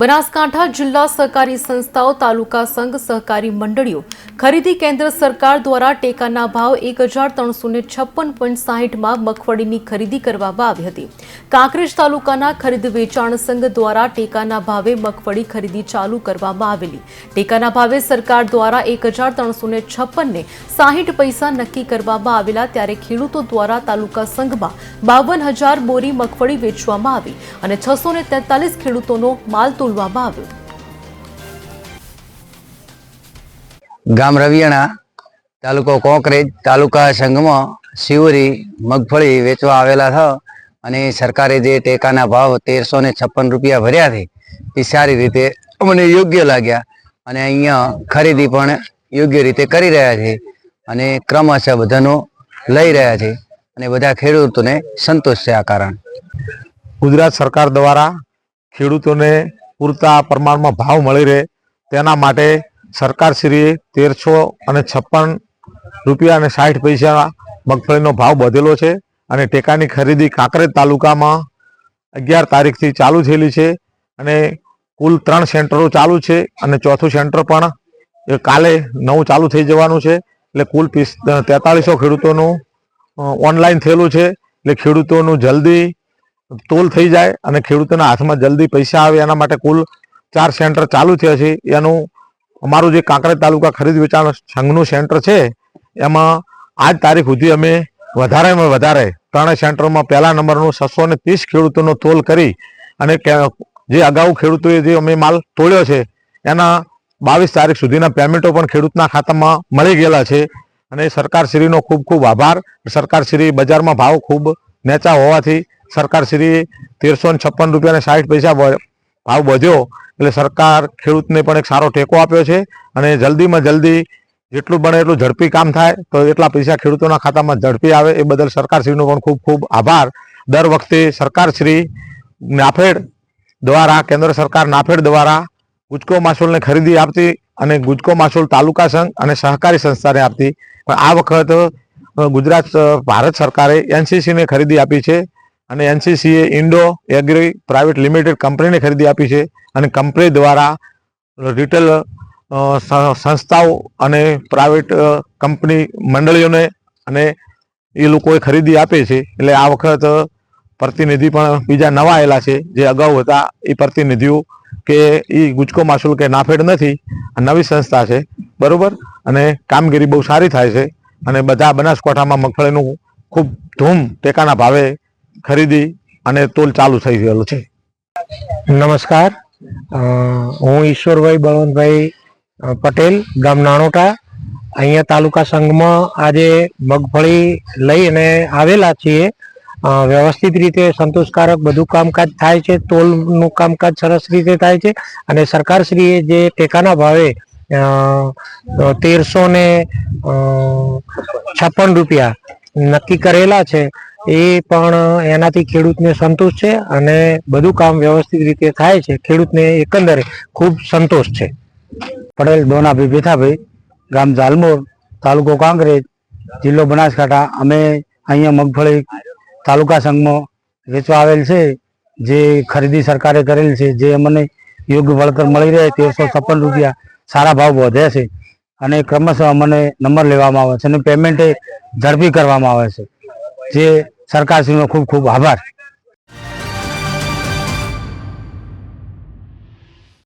બનાસકાંઠા જિલ્લા સહકારી સંસ્થાઓ તાલુકા સંઘ સહકારી મંડળીઓ ખરીદી કેન્દ્ર સરકાર દ્વારા ટેકાના ભાવ 1356.60 મગફળીની ખરીદી કરવામાં આવી હતી। કાંકરેજ તાલુકાના ખરીદ વેચાણ સંઘ દ્વારા ટેકાના ભાવે મગફળી ખરીદી ચાલુ કરવામાં આવેલી। ટેકાના ભાવે સરકાર દ્વારા 1356 ને 60 પૈસા નક્કી કરવામાં આવેલા, ત્યારે ખેડૂતો દ્વારા તાલુકા સંઘમાં 52,000 બોરી મગફળી વેચવામાં આવી અને 643 ખેડૂતોનો માલ गाम रवियाणा तालुको कोकरेज तालुका संघ में शिवरी मगफड़ी वेचवा आवेला था अने सरकारे जे टेकाना भाव 1356 रुपया भर्या थे ते सारी रीते अमने योग्य लाग्या अने अहींया खरीदी पण योग्य रीते करी रह्या छे अने क्रमशः बधानो लई रह्या छे अने बधा खेडूतोने संतोष छे। आ कारण गुजरात सरकार द्वारा खेडूतोने पूरता प्रमाण में भाव मळी रहे तेना माटे सरकारश्रीए 1356 रुपया ने 60 पैसा मगफळीनो भाव बधेलो छे अने टेकानी खरीदी कांकरेज तालुका में 11 तारीख थी चालू थयेली छे अने कुल 3 सेंटरो चालू छे अने चौथुं सेंटर पण काले नवुं चालू थई जवानुं छे। एटले कुल 4300 खेडूतोनुं ऑनलाइन थयेलुं छे एटले खेडूतोनुं जल्दी तोल थी जाए और खेडूतोना हाथ में जल्दी पैसा आवे एना माटे कुल 4 सेंटर चालू थया छे। एनु अमारुं जे कांकरेज तालुका खरीद वेचाण संघनुं सेंटर छे एमां आज तारीख सुधी अमे वधारे में वधारे 3 सेंटर में पहला नंबरनुं 630 खेडूतोनो तोल करी अने जे अगाऊ खेडूतोए जे अमे माल तोळ्यो छे एना 22 तारीख सुधीना पेमेंटो पण खेडूतना खातामां मळी गेला छे अने सरकारश्रीनो खूब खूब आभार। सरकारश्री बजार में भाव खूब नेचा होवाथी सरकारश्री 1356 रुपया ने 60 पैसा भाव बढ़्यो એટલે સરકાર ખેડૂતને પણ એક સારો ટેકો આપ્યો છે અને જલ્દીમાં જલ્દી જેટલું બને એટલું ઝડપી કામ થાય તો એટલા પૈસા ખેડૂતોના ખાતામાં ઝડપી આવે એ બદલ સરકારશ્રીનો પણ ખૂબ ખૂબ આભાર। દર વખતે સરકારશ્રી નાફેડ દ્વારા કેન્દ્ર સરકાર નાફેડ દ્વારા ગુજકો માસૂલને ખરીદી આપતી અને ગુજકો માસૂલ તાલુકા સંઘ અને સહકારી સંસ્થાને આપતી, પણ આ વખત ગુજરાત ભારત સરકારે એનસીસીને ખરીદી આપી છે અને એનસીસીએ Indo agri private limited company ने खरीदी आपी है और कंपनी द्वारा रिटेल संस्थाओं अने प्राइवेट कंपनी मंडलियों ने अने ए लोकोए खरीदी आपे छे। एटले आ वखत प्रतिनिधि पण बीजा नवा आवेला छे जे अगाऊ हता ए प्रतिनिधिओ के ई गुजको मासूल के नाफेड नथी, नवी संस्था छे बरोबर अने कामगीरी बहु सारी थाय छे अने बधा बनासकांठामां मगफळीनुं खूब धूम टेकाना भावे खरीदी अने तोल चालू थई गयेलुं छे। नमस्कार, हूँ ईश्वरभाई बळवंतभाई पटेल गाम नाणोटा अहींया तालुका संघ में आज मगफड़ी लईने आवेला छीए। व्यवस्थित रीते संतोषकारक बधु कामकाज थाय छे, तोलनुं कामकाज सरस रीते थाय छे अने सरकारश्रीए जे टेकाना भावे 1356 रुपया नक्की करेला छे ए पण एनाथी खेडूतने संतोष छे अने बधु काम व्यवस्थित रीते थाय छे। खेडूतने एकंदरे खूब संतोष छे। पटेल दोनाभाई बेथाभाई गाम जालमोर तालुको कांकरेज जिल्लो बनासकांठा अमे अहींया मगफળી तालुका संघ में वेचवा आवेल छे। जे खरीदी सरकारे करेल छे जे अमने योग्य वळतर मळी रहे 1356 रुपया सारा भाव वधे छे अने क्रमशः अमने नंबर लेवामां आवे छे अने पेमेंट झड़पी करवामां आवे छे जे सरकारश्रीनो खूब खूब आभार।